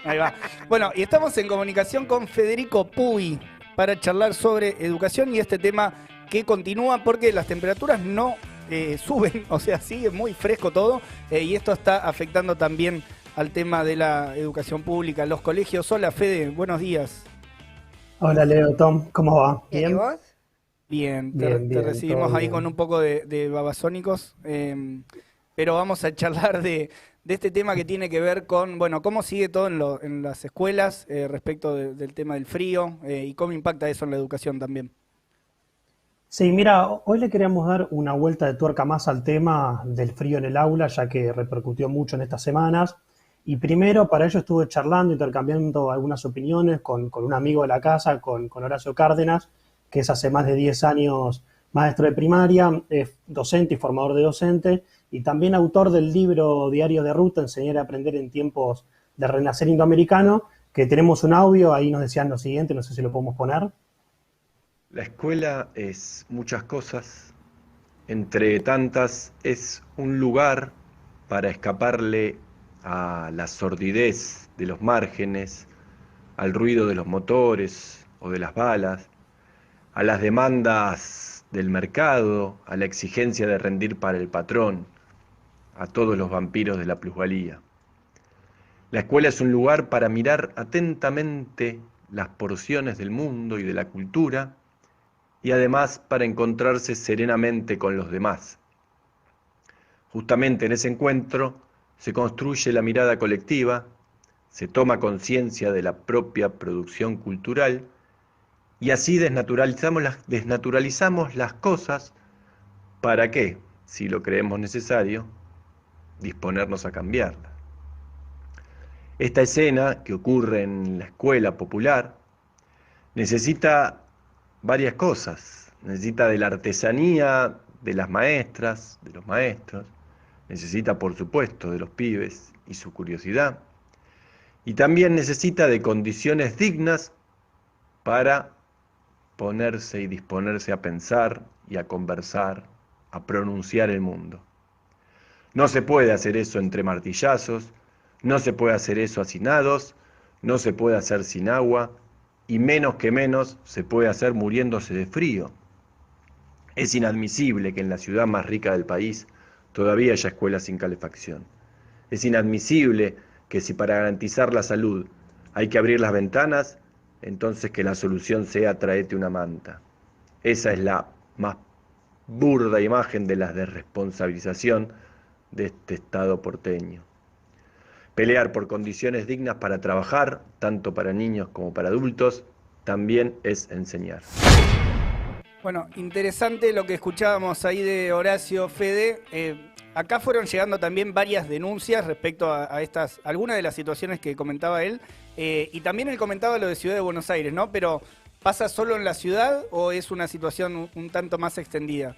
Ahí va. Bueno, y estamos en comunicación con Federico Puy para charlar sobre educación y este tema que continúa porque las temperaturas no suben, o sea, sigue muy fresco todo y esto está afectando también al tema de la educación pública, los colegios. Hola Fede, buenos días. Hola Leo, Tom, ¿cómo va? Bien, ¿y ¿Bien? vos? Bien, Bien, te bien, todo recibimos ahí con bien. un poco de babasónicos, pero vamos a charlar de este tema que tiene que ver con, bueno, cómo sigue todo en las escuelas respecto del tema del frío y cómo impacta eso en la educación también. Sí, mira, hoy le queríamos dar una vuelta de tuerca más al tema del frío en el aula, ya que repercutió mucho en estas semanas. Y primero, para ello estuve charlando, intercambiando algunas opiniones con un amigo de la casa, con Horacio Cárdenas, que es hace más de 10 años maestro de primaria, es docente y formador de docente, y también autor del libro Diario de Ruta, Enseñar a Aprender en Tiempos de Renacer Indoamericano, que tenemos un audio, ahí nos decían lo siguiente, no sé si lo podemos poner. La escuela es muchas cosas, entre tantas es un lugar para escaparle a la sordidez de los márgenes, al ruido de los motores o de las balas, a las demandas del mercado, a la exigencia de rendir para el patrón, a todos los vampiros de la plusvalía. La escuela es un lugar para mirar atentamente las porciones del mundo y de la cultura y además para encontrarse serenamente con los demás. Justamente en ese encuentro se construye la mirada colectiva, se toma conciencia de la propia producción cultural y así desnaturalizamos las cosas para que, si lo creemos necesario, disponernos a cambiarlas. Esta escena que ocurre en la escuela popular necesita varias cosas. Necesita de la artesanía de las maestras, de los maestros. Necesita, por supuesto, de los pibes y su curiosidad. Y también necesita de condiciones dignas para ponerse y disponerse a pensar y a conversar, a pronunciar el mundo. No se puede hacer eso entre martillazos, no se puede hacer eso hacinados, no se puede hacer sin agua, y menos que menos se puede hacer muriéndose de frío. Es inadmisible que en la ciudad más rica del país todavía haya escuelas sin calefacción. Es inadmisible que si para garantizar la salud hay que abrir las ventanas, entonces que la solución sea traerte una manta. Esa es la más burda imagen de la desresponsabilización de este Estado porteño. Pelear por condiciones dignas para trabajar, tanto para niños como para adultos, también es enseñar. Bueno, interesante lo que escuchábamos ahí de Horacio Fede. Acá fueron llegando también varias denuncias respecto a estas, algunas de las situaciones que comentaba él, y también él comentaba lo de Ciudad de Buenos Aires, ¿no? Pero ¿pasa solo en la ciudad o es una situación un tanto más extendida?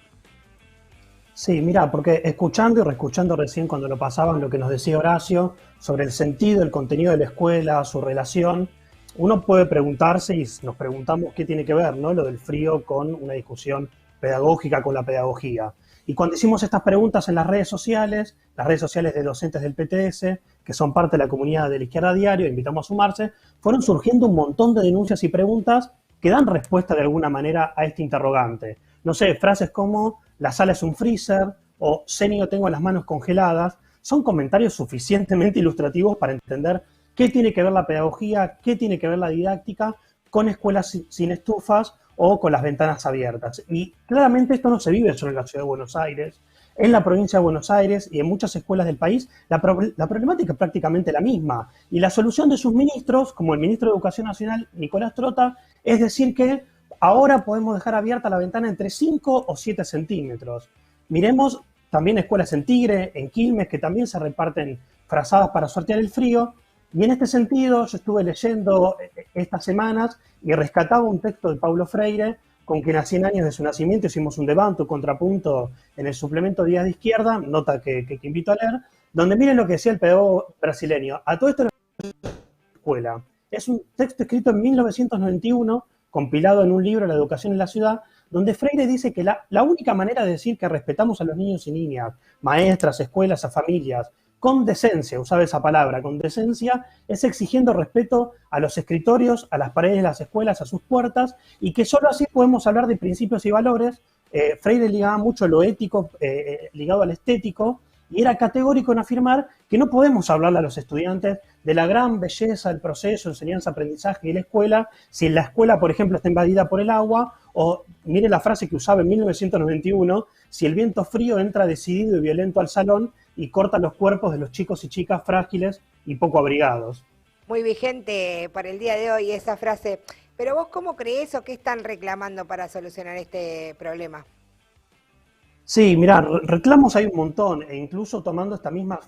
Sí, mira, porque escuchando y reescuchando recién cuando lo pasaban lo que nos decía Horacio sobre el sentido, el contenido de la escuela, su relación, uno puede preguntarse y nos preguntamos qué tiene que ver, ¿no? Lo del frío con una discusión pedagógica, con la pedagogía. Y cuando hicimos estas preguntas en las redes sociales de docentes del PTS, que son parte de la comunidad de la Izquierda Diario, invitamos a sumarse, fueron surgiendo un montón de denuncias y preguntas que dan respuesta de alguna manera a este interrogante. No sé, frases como la sala es un freezer o Senio tengo las manos congeladas, son comentarios suficientemente ilustrativos para entender qué tiene que ver la pedagogía, qué tiene que ver la didáctica con escuelas sin estufas o con las ventanas abiertas. Y claramente esto no se vive solo en la ciudad de Buenos Aires. En la provincia de Buenos Aires y en muchas escuelas del país, la problemática es prácticamente la misma. Y la solución de sus ministros, como el ministro de Educación Nacional, Nicolás Trota, es decir que ahora podemos dejar abierta la ventana entre 5 o 7 centímetros. Miremos también escuelas en Tigre, en Quilmes, que también se reparten frazadas para sortear el frío. Y en este sentido, yo estuve leyendo estas semanas y rescataba un texto de Paulo Freire, con quien a 100 años de su nacimiento hicimos un debate, un contrapunto en el suplemento Días de Izquierda, nota que invito a leer, donde miren lo que decía el pedagogo brasileño. A todo esto escuela. Es un texto escrito en 1991, compilado en un libro, La educación en la ciudad, donde Freire dice que la única manera de decir que respetamos a los niños y niñas, maestras, escuelas, a familias, con decencia, usaba esa palabra, con decencia, es exigiendo respeto a los escritorios, a las paredes de las escuelas, a sus puertas, y que solo así podemos hablar de principios y valores. Freire ligaba mucho lo ético ligado al estético, y era categórico en afirmar que no podemos hablarle a los estudiantes de la gran belleza del proceso, enseñanza-aprendizaje y la escuela, si la escuela, por ejemplo, está invadida por el agua, o mire la frase que usaba en 1991, si el viento frío entra decidido y violento al salón y corta los cuerpos de los chicos y chicas frágiles y poco abrigados. Muy vigente para el día de hoy esa frase. Pero vos, ¿cómo creés o qué están reclamando para solucionar este problema? Sí, mirá, reclamos hay un montón, e incluso tomando esta misma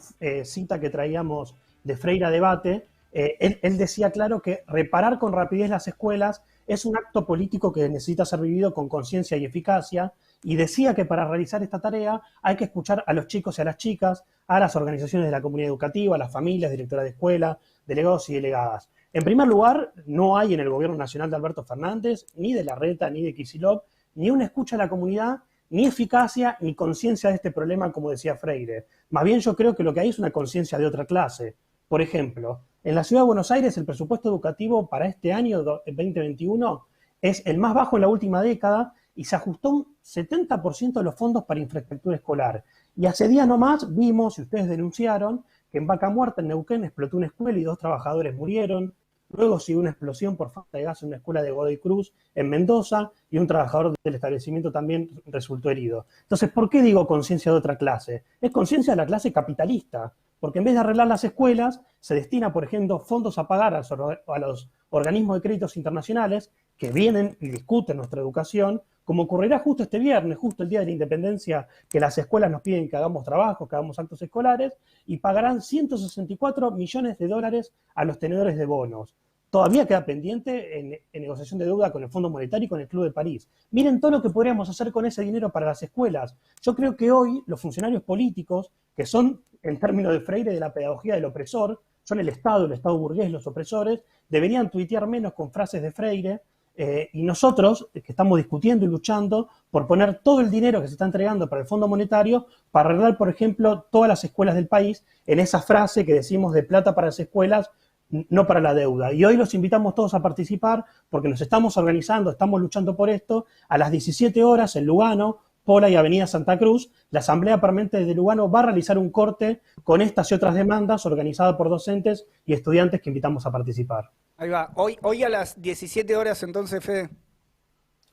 cita que traíamos de Freire a debate, él decía claro que reparar con rapidez las escuelas es un acto político que necesita ser vivido con conciencia y eficacia, y decía que para realizar esta tarea hay que escuchar a los chicos y a las chicas, a las organizaciones de la comunidad educativa, a las familias, directoras de escuela, delegados y delegadas. En primer lugar, no hay en el gobierno nacional de Alberto Fernández, ni de Larreta, ni de Kicillof, ni una escucha a la comunidad, ni eficacia ni conciencia de este problema, como decía Freire. Más bien yo creo que lo que hay es una conciencia de otra clase. Por ejemplo, en la Ciudad de Buenos Aires el presupuesto educativo para este año 2021 es el más bajo en la última década y se ajustó un 70% de los fondos para infraestructura escolar. Y hace días nomás vimos, y ustedes denunciaron, que en Vaca Muerta, en Neuquén, explotó una escuela y 2 trabajadores murieron. Luego siguió una explosión por falta de gas en una escuela de Godoy Cruz en Mendoza y un trabajador del establecimiento también resultó herido. Entonces, ¿por qué digo conciencia de otra clase? Es conciencia de la clase capitalista, porque en vez de arreglar las escuelas, se destina, por ejemplo, fondos a pagar a los organismos de créditos internacionales que vienen y discuten nuestra educación, como ocurrirá justo este viernes, justo el Día de la Independencia, que las escuelas nos piden que hagamos trabajos, que hagamos actos escolares, y pagarán 164 millones de dólares a los tenedores de bonos. Todavía queda pendiente en negociación de deuda con el Fondo Monetario y con el Club de París. Miren todo lo que podríamos hacer con ese dinero para las escuelas. Yo creo que hoy los funcionarios políticos, que son, en términos de Freire, de la pedagogía del opresor, son el Estado burgués, los opresores, deberían tuitear menos con frases de Freire, y nosotros, que estamos discutiendo y luchando por poner todo el dinero que se está entregando para el Fondo Monetario para arreglar, por ejemplo, todas las escuelas del país en esa frase que decimos de plata para las escuelas, no para la deuda. Y hoy los invitamos todos a participar porque nos estamos organizando, estamos luchando por esto. A las 17 horas en Lugano, Pola y Avenida Santa Cruz, la Asamblea Permanente de Lugano va a realizar un corte con estas y otras demandas organizada por docentes y estudiantes que invitamos a participar. Ahí va. Hoy a las 17 horas entonces, Fede.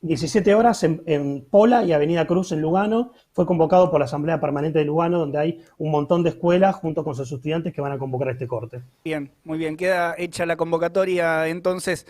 17 horas en Pola y Avenida Cruz en Lugano. Fue convocado por la Asamblea Permanente de Lugano, donde hay un montón de escuelas junto con sus estudiantes que van a convocar este corte. Bien, muy bien. Queda hecha la convocatoria entonces.